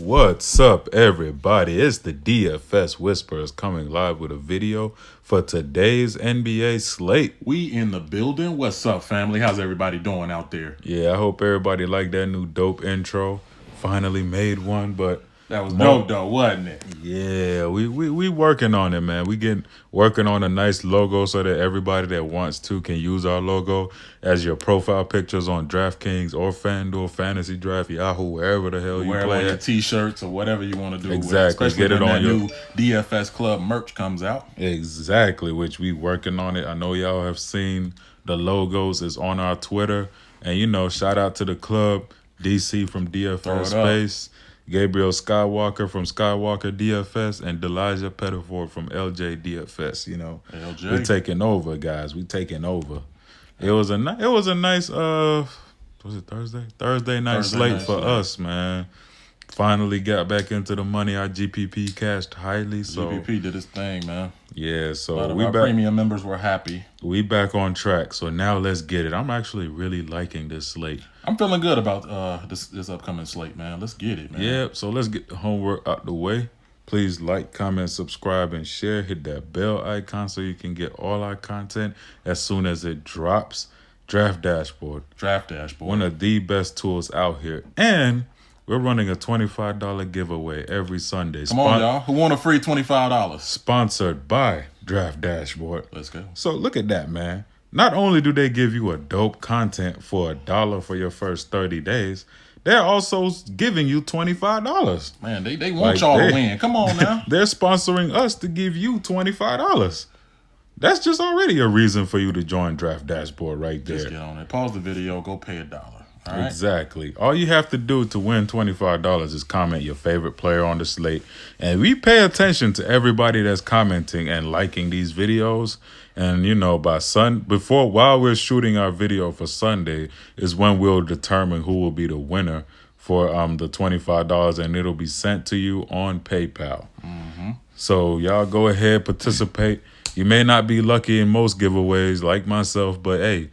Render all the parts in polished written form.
What's up, everybody? It's the DFS Whisperers coming live with a video for today's NBA slate. We in the building. What's up, family? How's everybody doing out there? Yeah, I hope everybody liked that new dope intro. Finally made one, but that was dope though, wasn't it? Yeah, we working on it, man. We working on a nice logo so that everybody that wants to can use our logo as your profile pictures on DraftKings or Fanduel, Fantasy Draft, Yahoo, wherever the hell you Wear it play on your at. T-shirts or whatever you want to do. Exactly. Especially Get it when on that your new DFS Club merch comes out. Exactly, which we working on it. I know y'all have seen the logos. It's on our Twitter. And, you know, shout out to the club, DC from DFS Space, Gabriel Skywalker from Skywalker DFS, and Delijah Pettiford from LJ DFS. You know, LJ. We taking over, guys. We taking over. It was a nice was it Thursday night slate for us, man. Finally got back into the money. Our GPP cashed highly. So GPP did his thing, man. Yeah, so our premium members were happy. We back on track. So now let's get it. I'm actually really liking this slate. I'm feeling good about this upcoming slate, man. Let's get it, man. Yeah, so let's get the homework out the way. Please like, comment, subscribe, and share. Hit that bell icon so you can get all our content as soon as it drops. Draft Dashboard. One of the best tools out here. And we're running a $25 giveaway every Sunday. Come on, y'all. Who want a free $25? Sponsored by Draft Dashboard. Let's go. So look at that, man. Not only do they give you a dope content for $1 for your first 30 days, they're also giving you $25. Man, they want y'all to win. Come on now. They're sponsoring us to give you $25. That's just already a reason for you to join Draft Dashboard right there. Just get on it. Pause the video. Go pay $1. All right? Exactly. All you have to do to win $25 is comment your favorite player on the slate. And we pay attention to everybody that's commenting and liking these videos. And, you know, while we're shooting our video for Sunday is when we'll determine who will be the winner for the $25, and it'll be sent to you on PayPal. Mm-hmm. So y'all go ahead, participate. You may not be lucky in most giveaways like myself, but hey,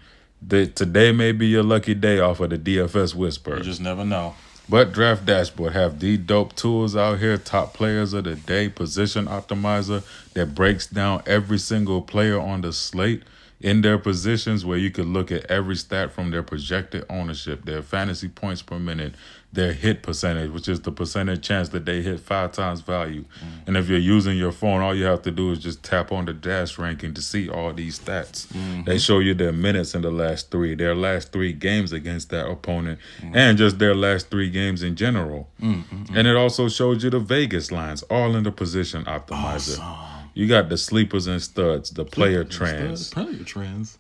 today may be your lucky day off of the DFS Whisperers. You just never know. But Draft Dashboard have the dope tools out here. Top players of the day, position optimizer that breaks down every single player on the slate in their positions, where you could look at every stat from their projected ownership, their fantasy points per minute, their hit percentage, which is the percentage chance that they hit 5 times value. And if you're using your phone, all you have to do is just tap on the dash ranking to see all these stats. They show you their minutes in the last 3, their last 3 games against that opponent, and just their last 3 games in general. And it also shows you the Vegas lines, all in the position optimizer. Awesome. You got the sleepers and studs, the player trends. Player trends.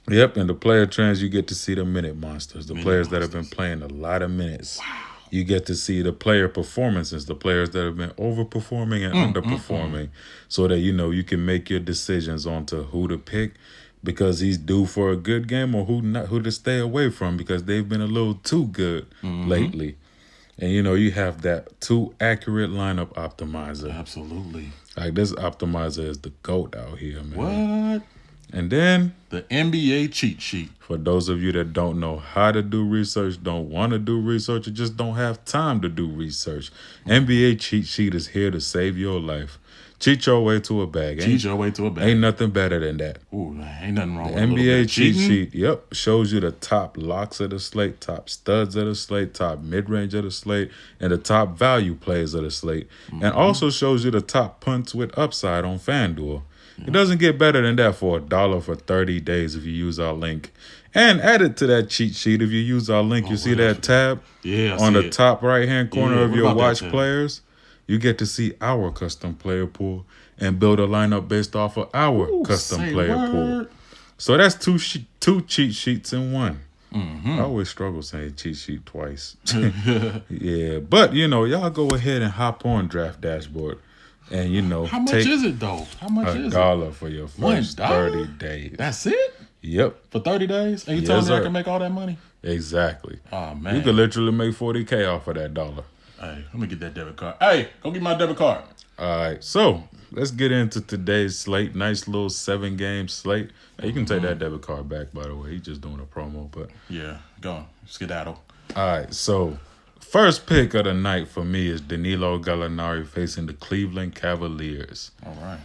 Yep, and the player trends, you get to see the minute monsters, the players that have been playing a lot of minutes. Wow. You get to see the player performances, the players that have been overperforming and underperforming, so that, you know, you can make your decisions on to who to pick because he's due for a good game, or who to stay away from because they've been a little too good lately. And, you know, you have that too accurate lineup optimizer. Absolutely. Like, this optimizer is the GOAT out here, man. What? And then the NBA cheat sheet. For those of you that don't know how to do research, don't want to do research, or just don't have time to do research, NBA cheat sheet is here to save your life. Cheat your way to a bag. Ain't nothing better than that. Ooh, ain't nothing wrong with the NBA cheat sheet, yep, shows you the top locks of the slate, top studs of the slate, top mid-range of the slate, and the top value plays of the slate. And also shows you the top punts with upside on FanDuel. It doesn't get better than that for $1 for 30 days if you use our link. And added to that cheat sheet, if you use our link, you see that tab on the top right-hand corner of your watch players. You get to see our custom player pool and build a lineup based off of our custom player pool. So that's two cheat sheets in one. I always struggle saying cheat sheet twice. Yeah, but, you know, y'all go ahead and hop on Draft Dashboard. And, you know, how much is it, though? How much is it? $1 for your first 30 days. That's it? Yep. For 30 days? And you telling me I can make all that money? Exactly. Oh, man. You could literally make $40K off of that $1. Hey, let me get that debit card. Hey, go get my debit card. All right, so let's get into today's slate. Nice little 7-game slate. Hey, you can take that debit card back, by the way. He's just doing a promo, but yeah, go on. Skedaddle. All right, so First pick of the night for me is Danilo Gallinari facing the Cleveland Cavaliers. All right.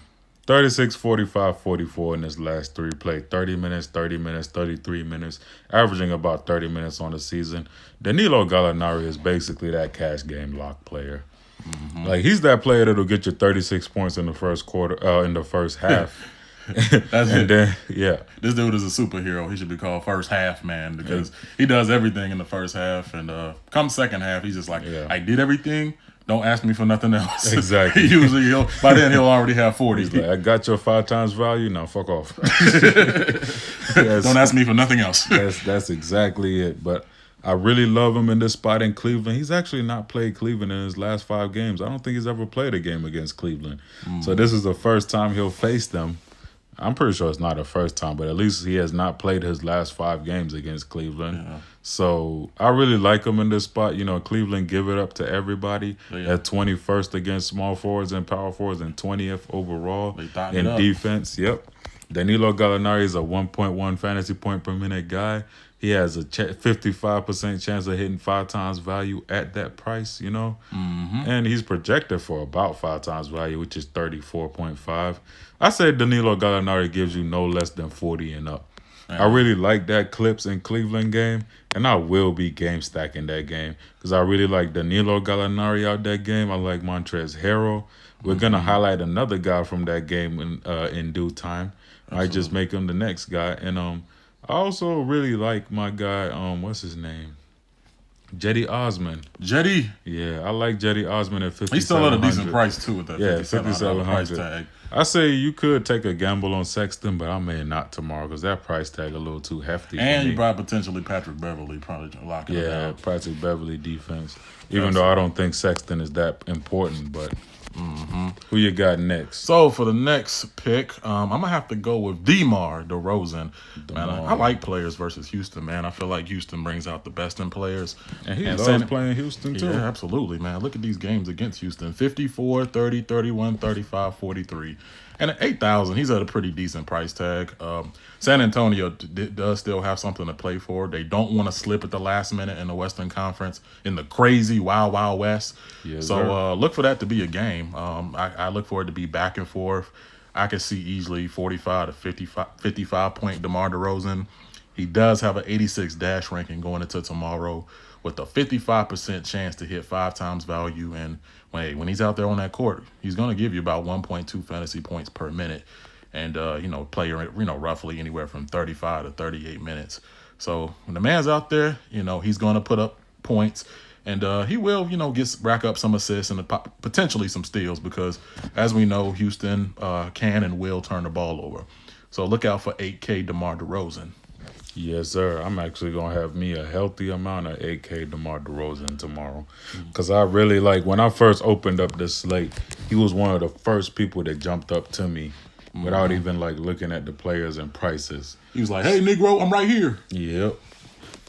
36, 45, 44 in his last three played. 30 minutes, 30 minutes, 33 minutes, averaging about 30 minutes on the season. Danilo Gallinari is basically that cash game lock player. Mm-hmm. Like, he's that player that'll get you 36 points in the first quarter, in the first half. That's and it. then, yeah. This dude is a superhero. He should be called first half man because he does everything in the first half. And come second half, he's just like, I did everything. Don't ask me for nothing else. Exactly. Usually, by then he'll already have 40. He's like, I got your 5 times value. Now fuck off. Don't ask me for nothing else. That's exactly it. But I really love him in this spot in Cleveland. He's actually not played Cleveland in his last 5 games. I don't think he's ever played a game against Cleveland. So this is the first time he'll face them. I'm pretty sure it's not the first time, but at least he has not played his last 5 games against Cleveland. Yeah. So I really like him in this spot. You know, Cleveland give it up to everybody at 21st against small forwards and power forwards and 20th overall in defense. Yep. Danilo Gallinari is a 1.1 fantasy point per minute guy. He has a 55% chance of hitting 5 times value at that price, you know? Mm-hmm. And he's projected for about 5 times value, which is 34.5. I say Danilo Gallinari gives you no less than 40 and up. I really like that Clips and Cleveland game, and I will be game stacking that game because I really like Danilo Gallinari out that game. I like Montrezl Harrell. We're going to highlight another guy from that game in due time. I just make him the next guy. And I also really like my guy, what's his name? Jetty Osman. Jetty? Yeah, I like Jetty Osman at 5700. He's still at a decent price, too, with that $5,700 price tag. I say you could take a gamble on Sexton, but I may not tomorrow because that price tag a little too hefty for me. And you brought potentially Patrick Beverly, probably locking it down. Yeah, Patrick Beverly defense. Even though I don't think Sexton is that important, but who you got next? So for the next pick, I'm gonna have to go with DeMar DeRozan. Man, I like players versus Houston, man. I feel like Houston brings out the best in players. And he loves playing Houston too. Yeah, absolutely, man. Look at these games against Houston. 54, 30, 31, 35, 43. And at 8,000, he's at a pretty decent price tag. San Antonio does still have something to play for. They don't want to slip at the last minute in the Western Conference in the crazy Wild Wild West. Yes, so look for that to be a game. I look for it to be back and forth. I could see easily 45 to 55 point DeMar DeRozan. He does have an 86 dash ranking going into tomorrow with a 55% chance to hit 5 times value. And when he's out there on that court, he's going to give you about 1.2 fantasy points per minute. And, play, roughly anywhere from 35 to 38 minutes. So when the man's out there, he's going to put up points. And he will, rack up some assists and potentially some steals because, as we know, Houston can and will turn the ball over. So look out for 8K DeMar DeRozan. Yes, sir. I'm actually going to have me a healthy amount of 8K DeMar DeRozan tomorrow. Because I really when I first opened up this slate, he was one of the first people that jumped up to me without even looking at the players and prices. He was like, hey, Negro, I'm right here. Yep.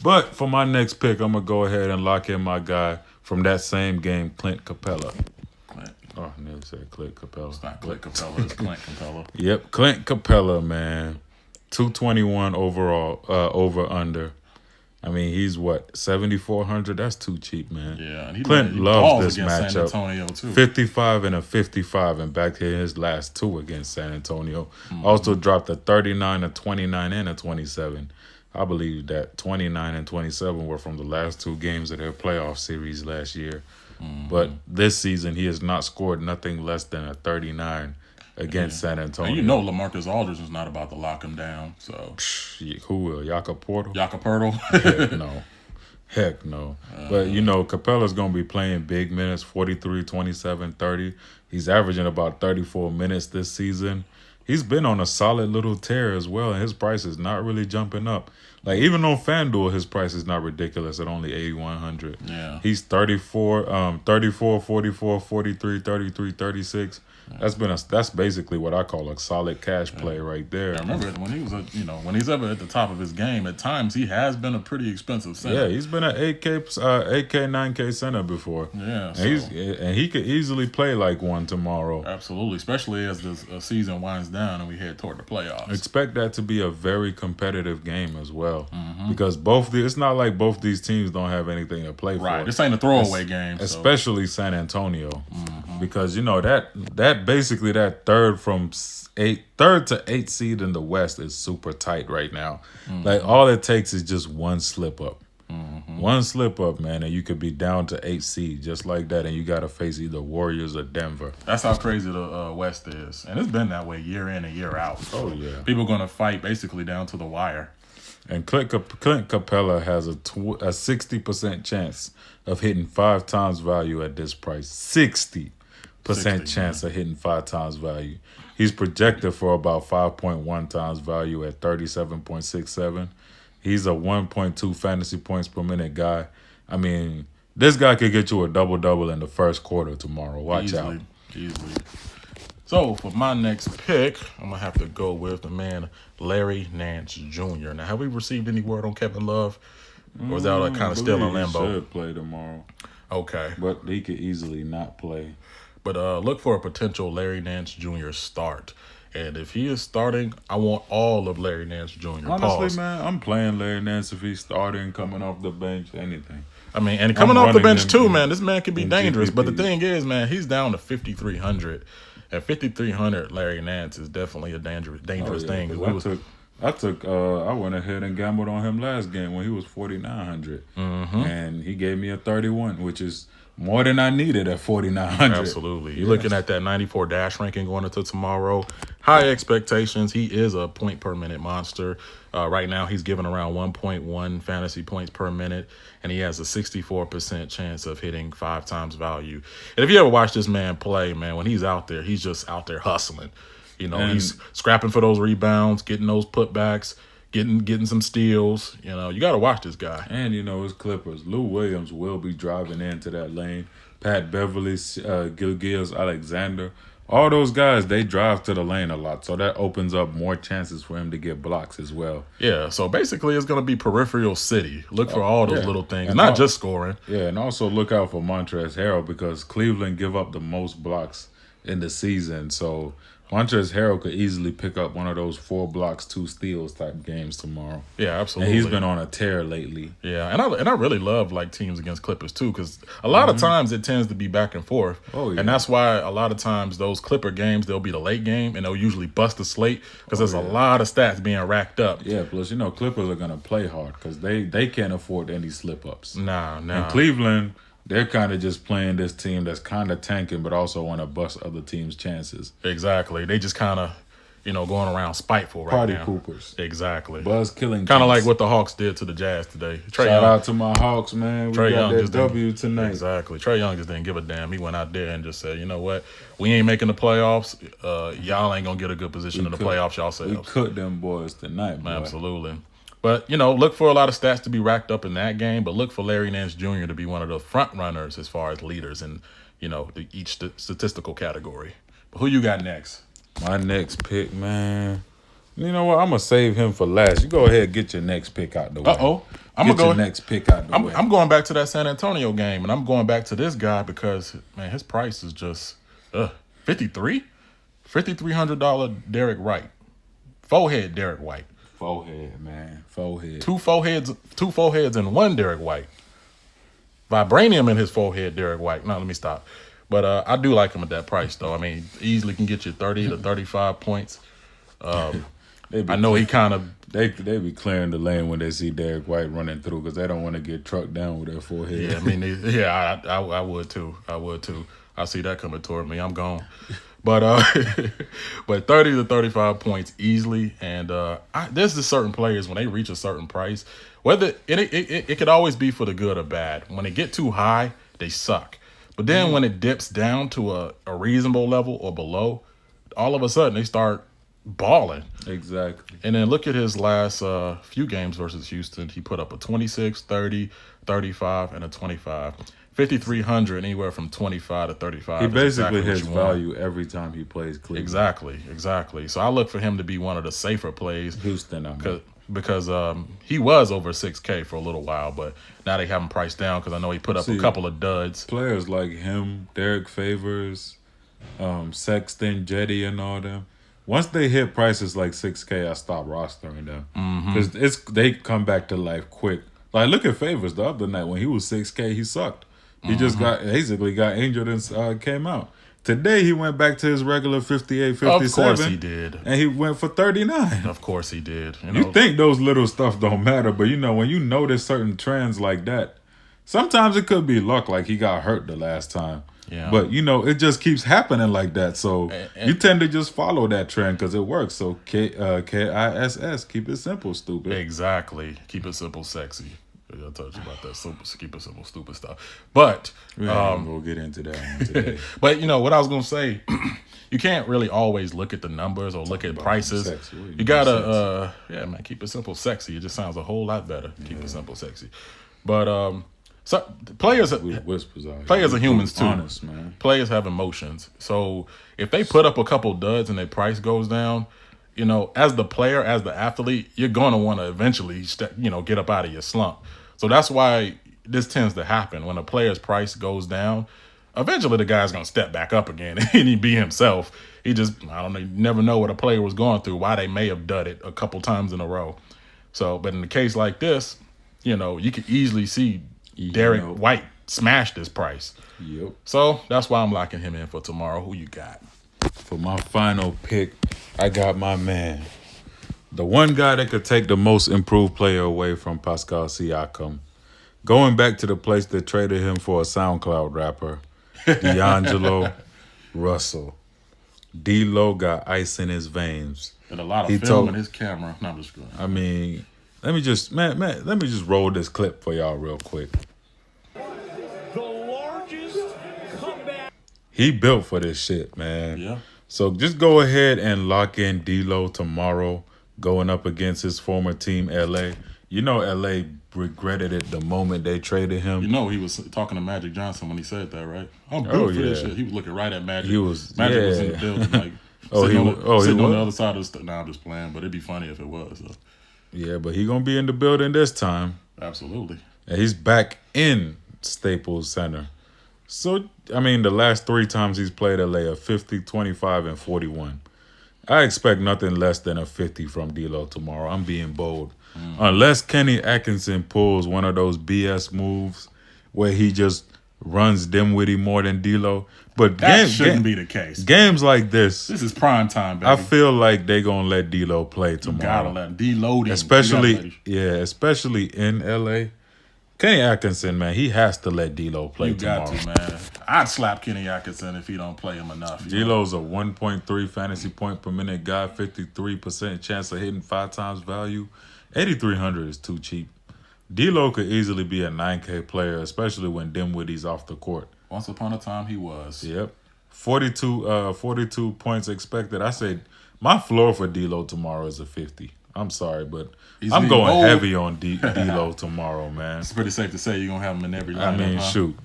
But for my next pick, I'm going to go ahead and lock in my guy from that same game, Clint Capella. Oh, I nearly said Clint Capella. It's not Clint Capella, it's Clint Capella. Yep, Clint Capella, man. 221 overall, over under. I mean, he's 7,400. That's too cheap, man. Yeah, and Clint loves this matchup. San Antonio too. 55 and a 55, and back to his last 2 against San Antonio. Also dropped a 39, a 29, and a 27. I believe that 29 and 27 were from the last 2 games of their playoff series last year. But this season, he has not scored nothing less than a 39 against San Antonio. And LaMarcus Aldridge is not about to lock him down. So who will? Jakob Poeltl? Heck no. But, Capella's going to be playing big minutes, 43, 27, 30. He's averaging about 34 minutes this season. He's been on a solid little tear as well, and his price is not really jumping up. Even on Fanduel, his price is not ridiculous at only 8,100. Yeah. He's 34, 44, 43, 33, 36. That's basically what I call a solid cash play right there. I remember when he was when he's ever at the top of his game, at times he has been a pretty expensive center. Yeah, he's been an 8K, 9K center before. Yeah, and he could easily play like one tomorrow. Absolutely, especially as the season winds down and we head toward the playoffs. Expect that to be a very competitive game as well. well because it's not like both these teams don't have anything to play for. Right. This ain't a throwaway game. Especially San Antonio. Because, that basically that third to 8 seed in the West is super tight right now. Like, all it takes is just one slip up. One slip up, man, and you could be down to 8 seed just like that, and you got to face either Warriors or Denver. That's how crazy the West is. And it's been that way year in and year out. So yeah. People going to fight basically down to the wire. And Clint Capella has a 60% chance of hitting 5 times value at this price. 60% chance of hitting 5 times value. He's projected for about 5.1 times value at 37.67. He's a 1.2 fantasy points per minute guy. I mean, this guy could get you a double-double in the first quarter tomorrow. Watch out. Easily. So, for my next pick, I'm going to have to go with the man Larry Nance Jr. Now, have we received any word on Kevin Love? Or is that kind of still in limbo? He should play tomorrow. Okay. But he could easily not play. But look for a potential Larry Nance Jr. start. And if he is starting, I want all of Larry Nance Jr. Honestly, man, I'm playing Larry Nance if he's starting, coming off the bench, anything. I mean, and coming off the bench too, man. This man can be dangerous. GPP. But the thing is, man, he's down to 5,300. At 5,300, Larry Nance is definitely a dangerous thing. I went ahead and gambled on him last game when he was 4,900, and he gave me a 31, which is more than I needed at 4,900. Absolutely. You're looking at that 94 dash ranking going into tomorrow. High expectations. He is a point per minute monster. Right now, he's giving around 1.1 fantasy points per minute, and he has a 64% chance of hitting 5 times value. And if you ever watch this man play, man, when he's out there, he's just out there hustling. He's scrapping for those rebounds, getting those putbacks, getting some steals. You got to watch this guy. And, his Clippers. Lou Williams will be driving into that lane. Pat Beverly, Gilgeous-Alexander. All those guys, they drive to the lane a lot. So that opens up more chances for him to get blocks as well. Yeah, so basically it's going to be peripheral city. Look for all those little things, and not just scoring. Yeah, and also look out for Montrezl Harrell because Cleveland give up the most blocks in the season. So Montrezl Harrell could easily pick up one of those 4 blocks, 2 steals type games tomorrow. Yeah, absolutely. And he's been on a tear lately. Yeah, and I really love teams against Clippers too, because a lot of times it tends to be back and forth. Oh yeah. And that's why a lot of times those Clipper games, they'll be the late game and they'll usually bust the slate because there's a lot of stats being racked up. Yeah, plus Clippers are gonna play hard because they can't afford any slip ups. Nah. And Cleveland, they're kind of just playing this team that's kind of tanking, but also want to bust other teams' chances. Exactly. They just kind of, going around spiteful right now. Party poopers. Exactly. Buzz killing. Kind of like what the Hawks did to the Jazz today. Shout out to my Hawks, man. We got that W tonight. Exactly. Trae Young just didn't give a damn. He went out there and just said, you know what? We ain't making the playoffs. Y'all ain't going to get a good position in the playoffs yourselves. We cooked them boys tonight, boy. Absolutely. But, look for a lot of stats to be racked up in that game, but look for Larry Nance Jr. to be one of the front runners as far as leaders in, each statistical category. But who you got next? My next pick, man. You know what? I'm going to save him for last. You go ahead and get your next pick out the way. Get your next pick out the way. I'm going back to that San Antonio game, and I'm going back to this guy because, man, his price is just $53? $5,300 Derek White. Forehead Derek White. Forehead, man. Forehead. Two foreheads and one Derek White. Vibranium in his forehead, Derek White. No, let me stop. But I do like him at that price, though. I mean, easily can get you 30 to 35 points. I know he kind of... They be clearing the lane when they see Derek White running through because they don't want to get trucked down with their forehead. Yeah, I mean, I would too. I see that coming toward me. I'm gone. But 30 to 35 points easily, and there's just certain players when they reach a certain price, whether it could always be for the good or bad. When they get too high, they suck. But then when it dips down to a reasonable level or below, all of a sudden they start balling. Exactly. And then look at his last few games versus Houston. He put up a 26, 30, 35, and a 25. 5,300, anywhere from 25 to 35. He basically hits value every time he plays Cleveland. Exactly. So I look for him to be one of the safer plays. Houston, because he was over 6K for a little while, but now they have him priced down because I know he put up a couple of duds. Players like him, Derek Favors, Sexton, Jetty, and all them, once they hit prices like 6K, I stop rostering them because they come back to life quick. Like look at Favors the other night when he was 6K, he sucked. He just basically got injured and came out. Today he went back to his regular 58, 57. Of course he did. And he went for 39. Of course he did. You think those little stuff don't matter, but when you notice certain trends like that, sometimes it could be luck, like he got hurt the last time. Yeah. But it just keeps happening like that. So you tend to just follow that trend because it works. So KISS, keep it simple, stupid. Exactly. Keep it simple, sexy. I told you about that. Keep it simple, stupid stuff. But we'll get into that one today. But what I was gonna say, you can't really always look at the numbers or look at prices. You gotta keep it simple, sexy. It just sounds a whole lot better. Keep it simple, sexy. But so players are humans too. Honest, man. Players have emotions. So if they put up a couple duds and their price goes down, as the player, as the athlete, you're gonna want to eventually get up out of your slump. So that's why this tends to happen when a player's price goes down. Eventually, the guy's gonna step back up again and he be himself. He just, I don't know, you never know what a player was going through, why they may have done it a couple times in a row. So, but in a case like this, you could easily see Derek White smash this price. Yep. So that's why I'm locking him in for tomorrow. Who you got? For my final pick, I got my man. The one guy that could take the most improved player away from Pascal Siakam. Going back to the place that traded him for a SoundCloud rapper, D'Angelo Russell. D-Lo got ice in his veins. And a lot of film in his camera. No, I'm just going. I mean, let me just roll this clip for y'all real quick. The largest comeback. He built for this shit, man. Yeah. So just go ahead and lock in D-Lo tomorrow, going up against his former team, LA. LA regretted it the moment they traded him. He was talking to Magic Johnson when he said that, right? I'm built for this shit. He was looking right at Magic. Magic was in the building, like sitting on the other side of the Nah, I'm just playing, but it'd be funny if it was. So. Yeah, but he gonna be in the building this time. Absolutely. And he's back in Staples Center. So, I mean, the last 3 times he's played LA are 50, 25, and 41. I expect nothing less than a 50 from D-Lo tomorrow. I'm being bold. Unless Kenny Atkinson pulls one of those BS moves where he just runs Dimwitty more than D-Lo. But that shouldn't be the case. Games like this. This is prime time, baby. I feel like they going to let D-Lo play tomorrow. You gotta let him. D-Load him. Especially in LA. Kenny Atkinson, man, he has to let D-Lo play tomorrow. You got to, man. I'd slap Kenny Atkinson if he don't play him enough. D-Lo's a 1.3 fantasy point per minute guy, 53% chance of hitting 5 times value. 8,300 is too cheap. D-Lo could easily be a 9K player, especially when Dimwitty's off the court. Once upon a time, he was. Yep. 42 points expected. I said my floor for D-Lo tomorrow is a 50. I'm sorry, but I'm going heavy on D-Lo tomorrow, man. It's pretty safe to say you're going to have him in every lineup. I mean, shoot.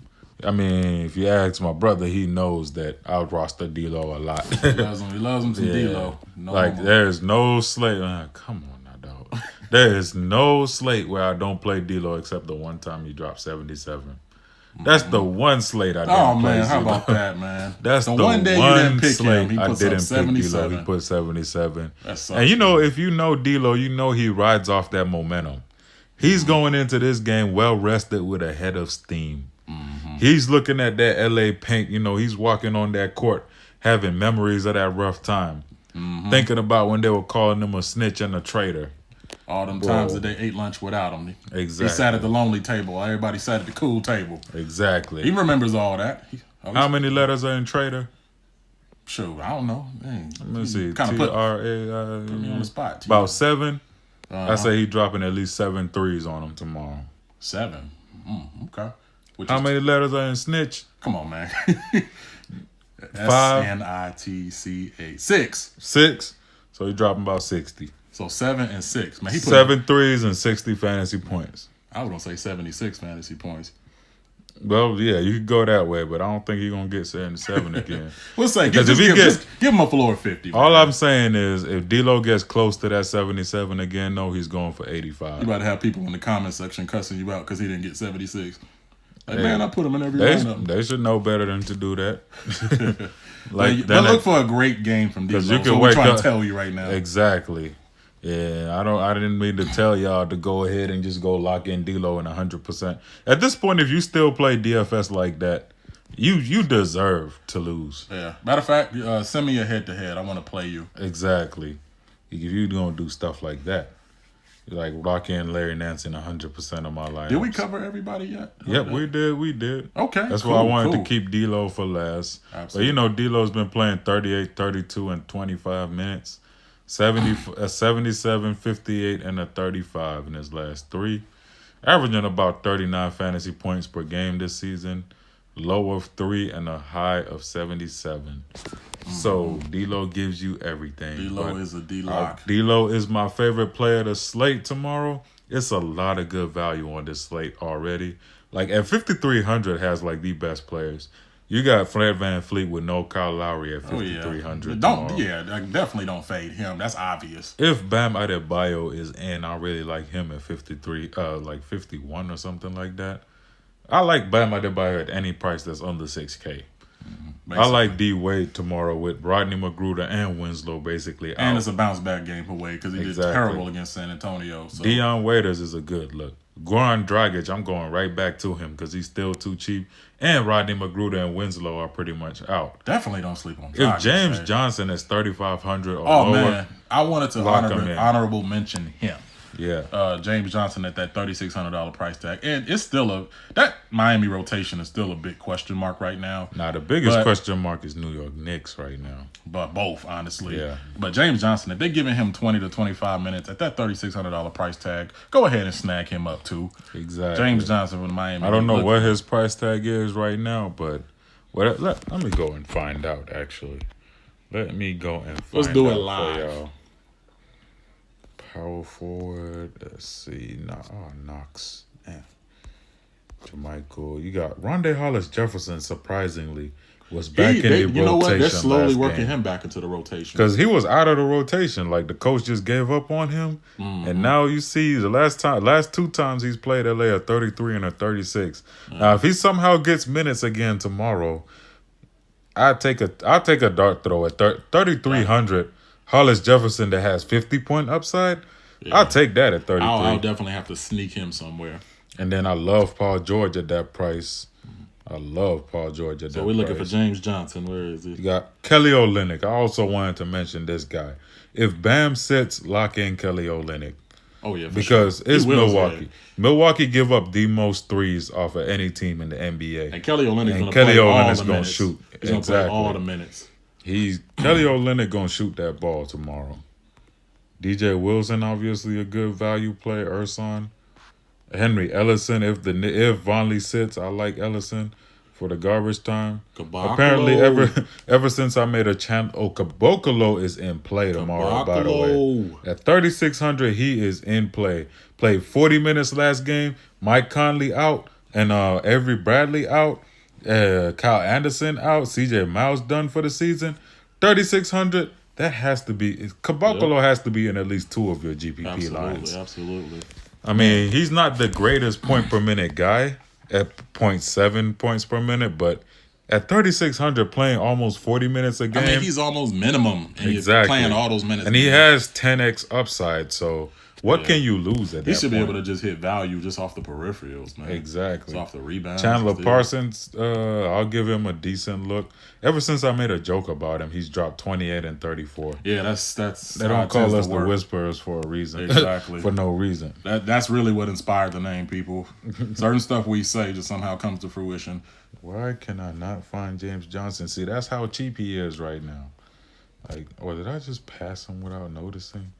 I mean, if you ask my brother, he knows that I'll roster D-Lo a lot. He loves him some D-Lo. There's no slate. Come on now, dog. There is no slate where I don't play D-Lo except the one time he dropped 77. That's the one slate I didn't play. Oh, man, how about that, man? That's the one day you didn't pick him. He put 77. He put 77. And if you know D-Lo, you know he rides off that momentum. He's going into this game well-rested with a head of steam. He's looking at that LA paint. He's walking on that court having memories of that rough time. Thinking about when they were calling him a snitch and a traitor. All them times that they ate lunch without him. Exactly. He sat at the lonely table. Everybody sat at the cool table. Exactly. He remembers all that. How many letters are in traitor? Sure, I don't know. Let me see. Kind of put me on the spot. About 7. I say he dropping at least 7 threes on him tomorrow. 7? Okay. How many letters are in snitch? Come on, man. 5. SNITCA. 6. 6. So he dropping about 60. So 7 and 6. Man, he put 7 threes and 60 fantasy points. I was going to say 76 fantasy points. Well, yeah, you could go that way, but I don't think he's going to get 77 again. We'll say, give him a floor 50. All I'm saying is if D-Lo gets close to that 77 again, he's going for 85. You about to have people in the comment section cussing you out because he didn't get 76. Like, man, I put him in every They, lineup. they should know better than to do that. But look for a great game from D'Lo. That's what we're trying to tell you right now. Exactly. Yeah, I didn't mean to tell y'all to go ahead and just go lock in D'Lo in 100%. At this point, if you still play DFS like that, you deserve to lose. Yeah. Matter of fact, send me a head-to-head. I want to play you. Exactly. If you're going to do stuff like that. Like lock in Larry Nance in 100% of my lineups. Did we cover everybody yet? Yep, we did. Okay, that's why I wanted to keep D'Lo for last. Absolutely. But D'Lo's been playing 38, 32, and 25 minutes. 77, 58, and a 35 in his last 3. Averaging about 39 fantasy points per game this season. Low of 3 and a high of 77. So D'Lo gives you everything. D'Lo is a D-lock. D'Lo is my favorite player to slate tomorrow. It's a lot of good value on this slate already. Like at 5,300 has like the best players. You got Fred VanVleet with no Kyle Lowry at 5,300. Definitely don't fade him. That's obvious. If Bam Adebayo is in, I really like him at like 51 or something like that. I like Bam Adebayo at any price that's under 6K. I like D Wade tomorrow with Rodney McGruder and Winslow basically out. And it's a bounce back game for Wade because he did terrible against San Antonio. So. Dion Waiters is a good look. Goran Dragic, I'm going right back to him because he's still too cheap. And Rodney McGruder and Winslow are pretty much out. Definitely don't sleep on Dragic. If James Johnson is 3,500 or lower, man, I wanted to honorable mention him. Yeah, James Johnson at that $3,600 price tag, and it's still that Miami rotation is still a big question mark right now. Now the biggest question mark is New York Knicks right now. But both, honestly. Yeah. But James Johnson, if they're giving him 20 to 25 minutes at that $3,600 price tag, go ahead and snag him up too. Exactly. James Johnson from Miami. I don't know what his price tag is right now, but let me go and find out. Actually, let me go and find Let's do out it live. For y'all. Power forward. Let's see. Knox. Jermichael. You got Rondé Hollis-Jefferson. Surprisingly, was back in the rotation. You know what? They're slowly working him back into the rotation because he was out of the rotation. Like the coach just gave up on him, and now you see the last 2 times he's played LA a 33 and a 36. Now if he somehow gets minutes again tomorrow, I'll take a dart throw at 3,300. Hollis Jefferson that has 50-point upside, I'll take that at 33. I'll definitely have to sneak him somewhere. And then I love Paul George at that price. I love Paul George at that price. So we're looking for James Johnson. Where is he? You got Kelly Olynyk. I also wanted to mention this guy. If Bam sits, lock in Kelly Olynyk. Oh, yeah, because it's Milwaukee. Milwaukee give up the most threes off of any team in the NBA. And Kelly Olynyk's going to shoot. He's going to play all the minutes. Kelly Olynyk gonna shoot that ball tomorrow. DJ Wilson, obviously a good value play. Ersan, Henry Ellison. If Vonleh sits, I like Ellison for the garbage time. Caboclo. Apparently, ever since I made a channel, Caboclo is in play tomorrow. By the way, at 3,600, he is in play. Played 40 minutes last game. Mike Conley out and Avery Bradley out. Kyle Anderson out. CJ Miles done for the season. 3,600. That has to be. Caboclo has to be in at least 2 of your GPP lines. Absolutely. I mean, he's not the greatest point per minute guy at 0.7 points per minute, but at 3,600 playing almost 40 minutes a game. I mean, he's almost minimum. And exactly. He's playing all those minutes. And he has 10x upside, so what can you lose at that point? He should be able to just hit value just off the peripherals, man. Exactly. Just off the rebounds. Chandler Parsons, I'll give him a decent look. Ever since I made a joke about him, he's dropped 28 and 34. Yeah, that's they don't call us the Whisperers for a reason. Exactly. For no reason. That's really what inspired the name, people. Certain stuff we say just somehow comes to fruition. Why can I not find James Johnson? See, that's how cheap he is right now. Like, or did I just pass him without noticing?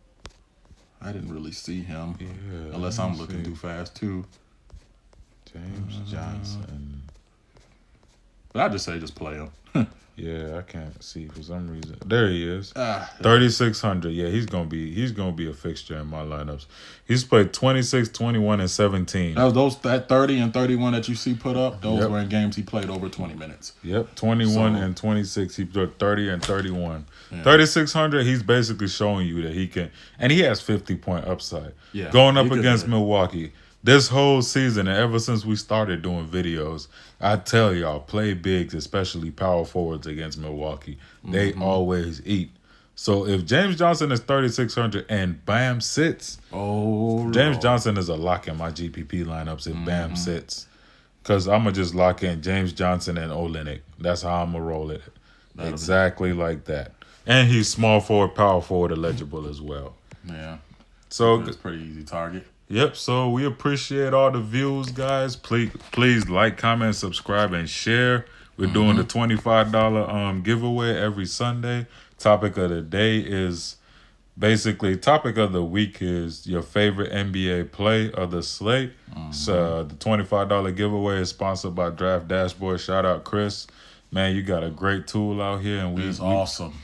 I didn't really see him. Yeah, unless I'm looking too fast, too. James Johnson. But I just say just play him. Yeah, I can't see for some reason. There he is. 3,600. Yeah, he's gonna be a fixture in my lineups. He's played 26, 21, and 17. That 30 and 31 that you see put up, those were in games he played over 20 minutes. Yep, 21 and 26. He played 30 and 31. Yeah. 3,600, he's basically showing you that he can, and he has 50-point upside. Yeah, going up against Milwaukee. This whole season, and ever since we started doing videos, I tell y'all, play bigs, especially power forwards against Milwaukee. They always eat. So if James Johnson is 3,600 and Bam sits, James Johnson is a lock in my GPP lineups if Bam sits. Because I'm going to just lock in James Johnson and Olynyk. That's how I'm going to roll it. Exactly like that. And he's small forward, power forward eligible as well. Yeah. So It's pretty easy target. Yep, so we appreciate all the views, guys. Please like, comment, subscribe, and share. We're doing the $25 giveaway every Sunday. Topic of the day is topic of the week is your favorite NBA play of the slate. So the $25 giveaway is sponsored by Draft Dashboard. Shout out Chris. Man, you got a great tool out here, and It's awesome.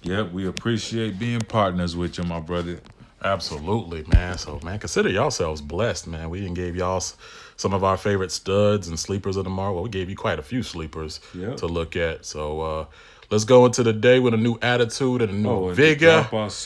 Yep, we appreciate being partners with you, my brother. Absolutely, man. So, man, consider yourselves blessed, man. We done gave y'all some of our favorite studs and sleepers of the market. Well, we gave you quite a few sleepers to look at. So, let's go into the day with a new attitude and a new vigor. Let's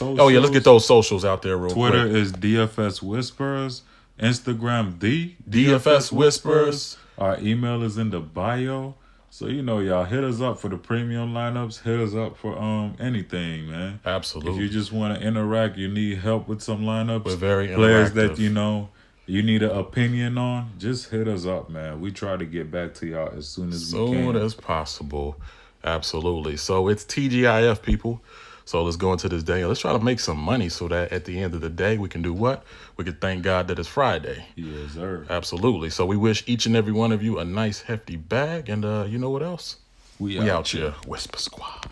get those socials out there real Twitter quick. is DFS Whisperers. Instagram, the DFS Whisperers. Our email is in the bio. So, y'all hit us up for the premium lineups. Hit us up for anything, man. Absolutely. If you just want to interact, you need help with some lineups. We're very players interactive. that, you need an opinion on, just hit us up, man. We try to get back to y'all as soon as we can. Soon as possible. Absolutely. So it's TGIF, people. So let's go into this day. Let's try to make some money so that at the end of the day, we can do what? We can thank God that it's Friday. Yes, sir. Absolutely. So we wish each and every one of you a nice, hefty bag. And you know what else? We out here. Whisper Squad.